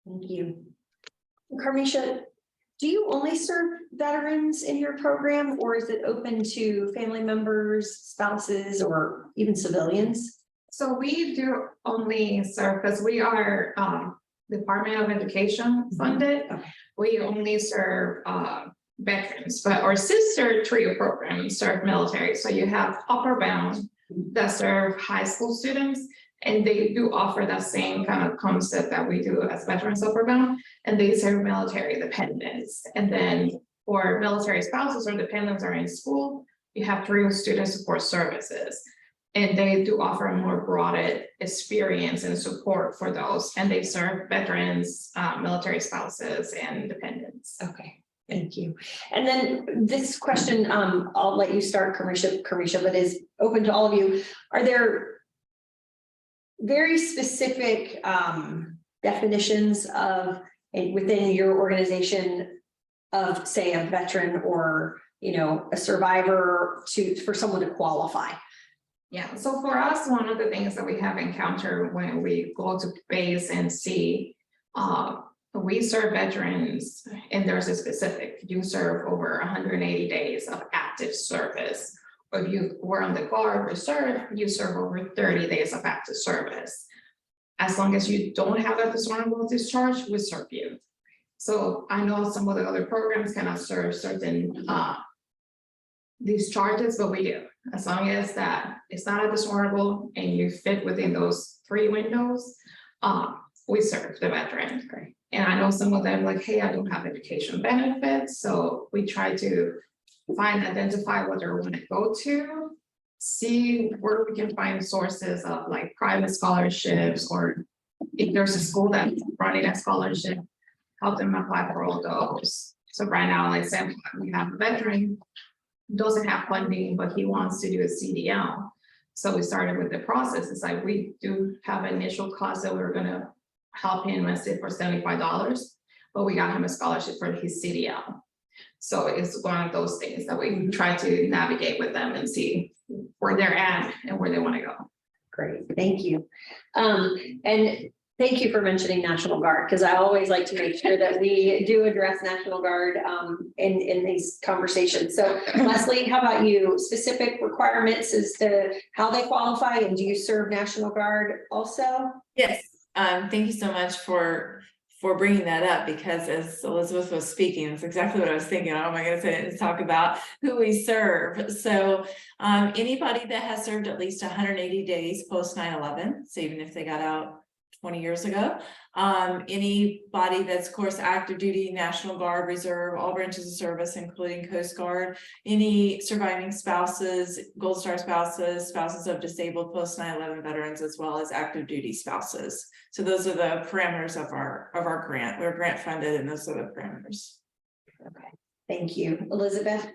Thank you. Karmisha, do you only serve veterans in your program, or is it open to family members, spouses, or even civilians? So we do only serve, because we are Department of Education funded. We only serve veterans, but our sister trio program serve military. So you have Upper Bound that serve high school students, and they do offer that same kind of concept that we do as Veterans Upper Bound, and they serve military dependents. And then for military spouses or dependents are in school, you have trio student support services. And they do offer a more broad experience and support for those, and they serve veterans, military spouses, and dependents. Okay, thank you. And then this question, I'll let you start, Karmisha, but is open to all of you. Are there very specific definitions of within your organization of, say, a veteran or a survivor for someone to qualify? Yeah, so for us, one of the things that we have encountered when we go to base and see, we serve veterans, and there's a specific, you serve over 180 days of active service. Or if you were on the Guard Reserve, you serve over 30 days of active service. As long as you don't have a dishonorable discharge, we serve you. So I know some of the other programs cannot serve certain discharges, but we do. As long as that it's not a dishonorable and you fit within those 3 windows, we serve the veteran. Great. And I know some of them like, hey, I don't have education benefits. So we try to identify what they want to go to, see where we can find sources of like private scholarships, or if there's a school that's running a scholarship, help them apply for all those. So right now, like Sam, we have a veteran doesn't have funding, but he wants to do a CDL. So we started with the process. It's like we do have an initial cost that we're gonna help him, let's say, for $75, but we got him a scholarship for his CDL. So it's one of those things that we try to navigate with them and see where they're at and where they want to go. Great, thank you. And thank you for mentioning National Guard, because I always like to make sure that we do address National Guard in these conversations. So Leslie, how about you? Specific requirements as to how they qualify, and do you serve National Guard also? Yes, thank you so much for bringing that up, because as Elizabeth was speaking, it's exactly what I was thinking. Oh my goodness, I didn't talk about who we serve. So anybody that has served at least 180 days post 9/11, so even if they got out 20 years ago, anybody that's of course active duty, National Guard, Reserve, all branches of service, including Coast Guard, any surviving spouses, Gold Star spouses, spouses of disabled post 9/11 veterans, as well as active duty spouses. So those are the parameters of our grant. We're grant funded, and those are the parameters. Okay, thank you. Elizabeth?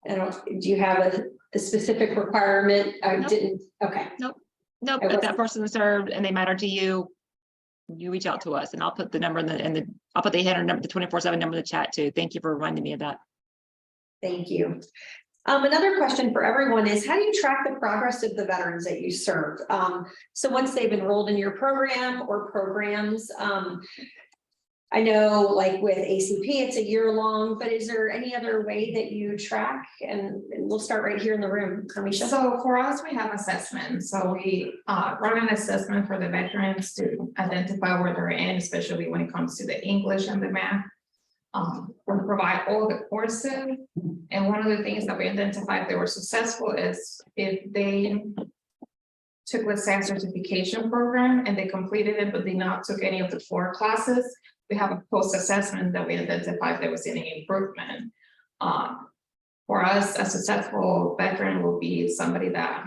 Do you have a specific requirement? I didn't, okay. Nope, if that person is served and they matter to you, you reach out to us, and I'll put the number I'll put the 800 number, the 24/7 number in the chat too. Thank you for reminding me of that. Thank you. Another question for everyone is, how do you track the progress of the veterans that you serve? So once they've enrolled in your program or programs, I know like with ACP, it's a year long, but is there any other way that you track? And we'll start right here in the room, Karmisha. So for us, we have assessments. So we run an assessment for the veterans to identify where they're in, especially when it comes to the English and the math. We provide all the courses. And one of the things that we identified if they were successful is if they took, let's say, a certification program and they completed it, but they not took any of the 4 classes, we have a post-assessment that we identify if there was any improvement. For us, a successful veteran will be somebody that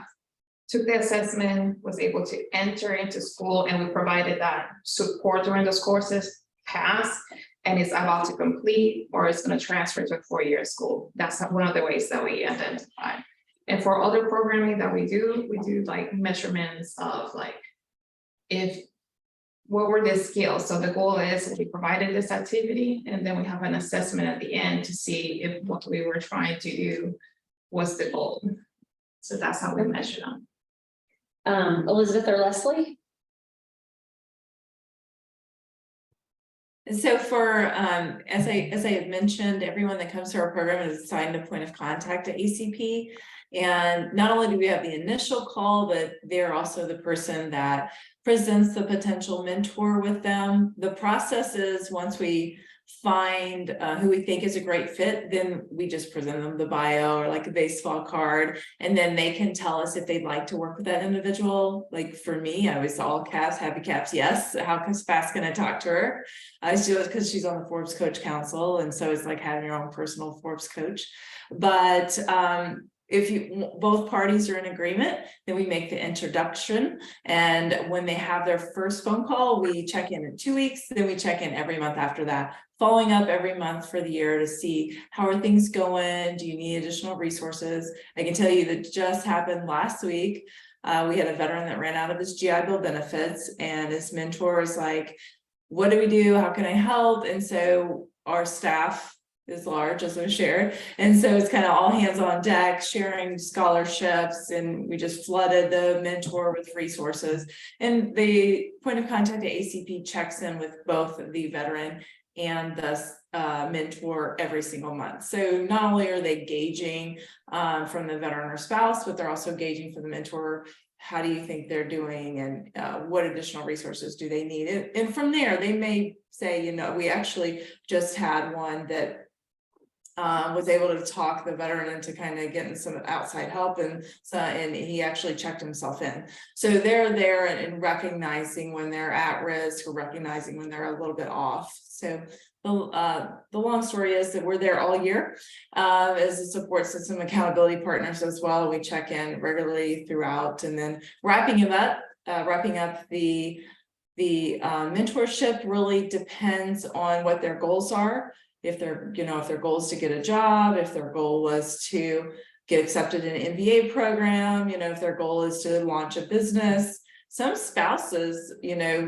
took the assessment, was able to enter into school, and we provided that support during those courses, pass, and it's about to complete, or it's gonna transfer to a 4-year school. That's one of the ways that we identify. And for other programming that we do like measurements of like, what were the skills? So the goal is we provided this activity, and then we have an assessment at the end to see if what we were trying to do was the goal. So that's how we measure them. Elizabeth or Leslie? And so for, as I had mentioned, everyone that comes to our program is assigned a point of contact at ACP. And not only do we have the initial call, but they're also the person that presents the potential mentor with them. The process is once we find who we think is a great fit, then we just present them the bio or like a baseball card, and then they can tell us if they'd like to work with that individual. Like for me, I was all caps, happy caps, yes. How fast can I talk to her? Because she's on the Forbes Coach Council, and so it's like having your own personal Forbes coach. But if both parties are in agreement, then we make the introduction. And when they have their first phone call, we check in 2 weeks, then we check in every month after that, following up every month for the year to see how are things going. Do you need additional resources? I can tell you that just happened last week. We had a veteran that ran out of his GI Bill benefits, and his mentor is like, what do we do? How can I help? And so our staff is large, as was shared, and so it's kind of all hands on deck, sharing scholarships, and we just flooded the mentor with resources. And the point of contact at ACP checks in with both the veteran and the mentor every single month. So not only are they gauging from the veteran or spouse, but they're also gauging from the mentor, how do you think they're doing, and what additional resources do they need? And from there, they may say, you know, we actually just had one that was able to talk the veteran into kind of getting some outside help, and he actually checked himself in. So they're there and recognizing when they're at risk, or recognizing when they're a little bit off. So the long story is that we're there all year as a support system, accountability partners as well. We check in regularly throughout, and then wrapping up the mentorship really depends on what their goals are. If their goal is to get a job, if their goal was to get accepted in an MBA program, if their goal is to launch a business. Some spouses,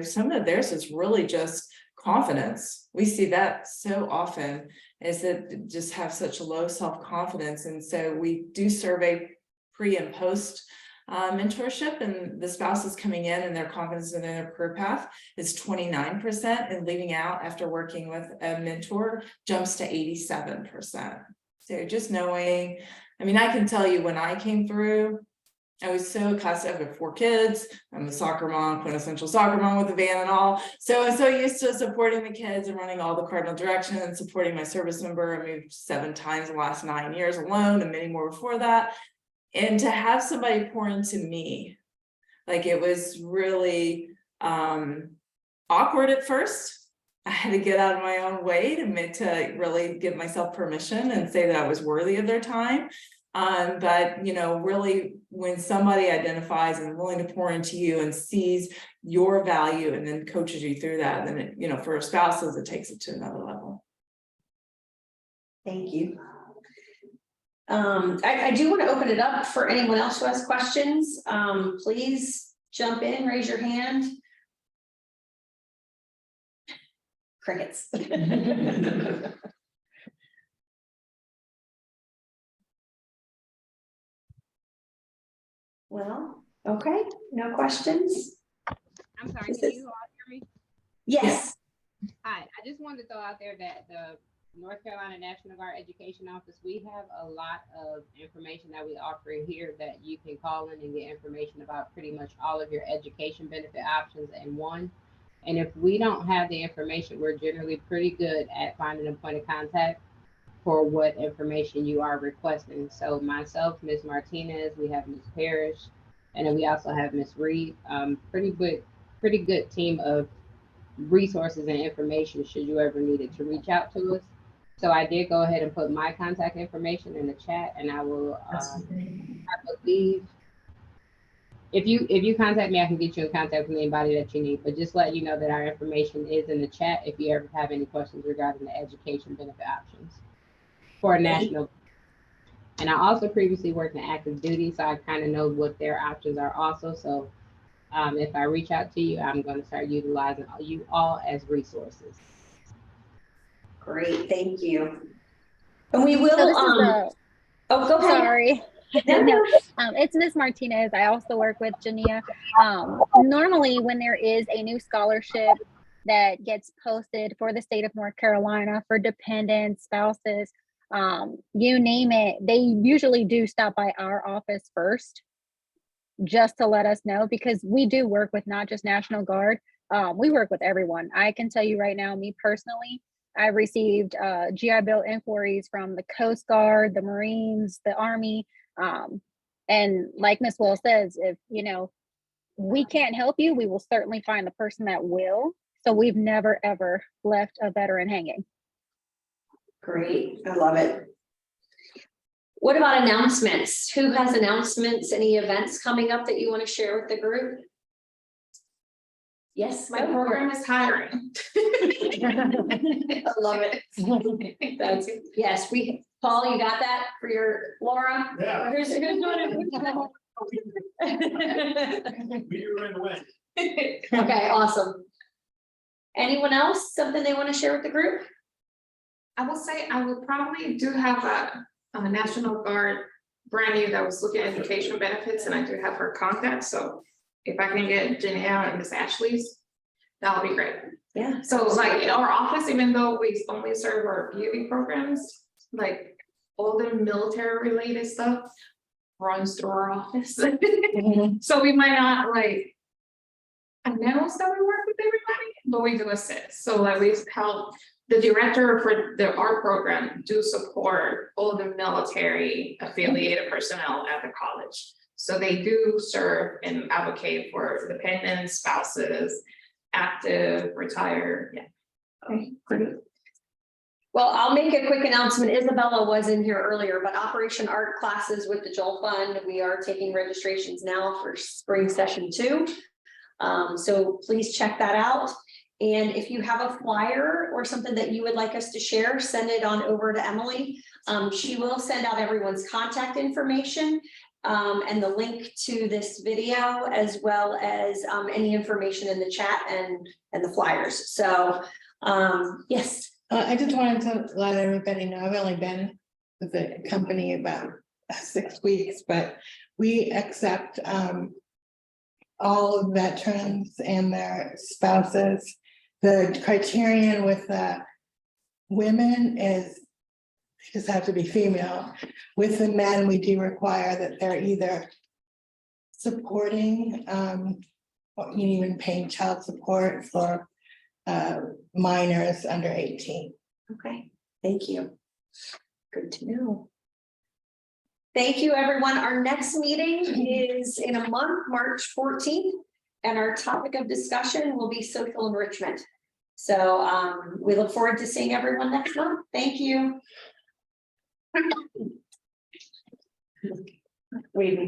some of theirs is really just confidence. We see that so often, is that just have such low self-confidence. And so we do survey pre and post mentorship, and the spouses coming in and their confidence in their career path is 29%, and leaving out after working with a mentor jumps to 87%. So just knowing, I can tell you, when I came through, I was so accustomed. I've got 4 kids. I'm a soccer mom, quintessential soccer mom with a van and all. So I'm so used to supporting the kids and running all the cardinal direction and supporting my service member. I moved 7 times in the last 9 years alone, and many more before that. And to have somebody pour into me, like, it was really awkward at first. I had to get out of my own way to really give myself permission and say that I was worthy of their time. But really, when somebody identifies and willing to pour into you and sees your value and then coaches you through that, then for spouses, it takes it to another level. Thank you. I do want to open it up for anyone else who has questions. Please jump in, raise your hand. Crickets. Well, okay, no questions. I'm sorry, can you all hear me? Yes. Hi, I just wanted to throw out there that the North Carolina National Guard Education Office, we have a lot of information that we offer here that you can call in and get information about pretty much all of your education benefit options in one. And if we don't have the information, we're generally pretty good at finding a point of contact for what information you are requesting. So myself, Ms. Martinez, we have Ms. Parrish, and then we also have Ms. Reed. Pretty good team of resources and information should you ever need it to reach out to us. So I did go ahead and put my contact information in the chat, and I will, I believe if you contact me, I can get you in contact with anybody that you need, but just let you know that our information is in the chat if you ever have any questions regarding the education benefit options for national. And I also previously worked in active duty, so I kind of know what their options are also. So if I reach out to you, I'm going to start utilizing you all as resources. Great, thank you. And we will, So this is oh, go ahead. Sorry. No, it's Miss Martinez. I also work with Jania. Normally when there is a new scholarship that gets posted for the state of North Carolina for dependents, spouses, you name it, they usually do stop by our office first just to let us know, because we do work with not just National Guard. We work with everyone. I can tell you right now, me personally, I received GI Bill inquiries from the Coast Guard, the Marines, the Army. And like Ms. Will says, if we can't help you, we will certainly find the person that will. So we've never ever left a veteran hanging. Great, I love it. What about announcements? Who has announcements? Any events coming up that you want to share with the group? Yes, My program is hiring. I love it. That's, yes, Paul, you got that for your Laura? Yeah. Who's doing it? Beat her right away. Okay, awesome. Anyone else, something they want to share with the group? I will say I would probably do have a National Guard brand new that was looking at education benefits, and I do have her contact. So if I can get Janelle and Miss Ashley's, that'll be great. Yeah. So like in our office, even though we only serve our beauty programs, like all the military related stuff runs through our office. So we might not like announce that we work with everybody, but we do assist. So like we help the director for our program do support all the military affiliated personnel at the college. So they do serve and advocate for dependents, spouses, active, retired. Yeah. Okay, great. Well, I'll make a quick announcement. Isabella was in here earlier, but Operation Art classes with the Joel Fund, we are taking registrations now for spring session 2. So please check that out. And if you have a flyer or something that you would like us to share, send it on over to Emily. She will send out everyone's contact information and the link to this video, as well as any information in the chat and the flyers. So yes. I just wanted to let everybody know, I've only been with the company about 6 weeks, but we accept all veterans and their spouses. The criterion with women is just have to be female. With the men, we do require that they're either supporting or even paying child support for minors under 18. Okay, thank you. Good to know. Thank you, everyone. Our next meeting is in a month, March 14th, and our topic of discussion will be social enrichment. So we look forward to seeing everyone next month. Thank you. Wait.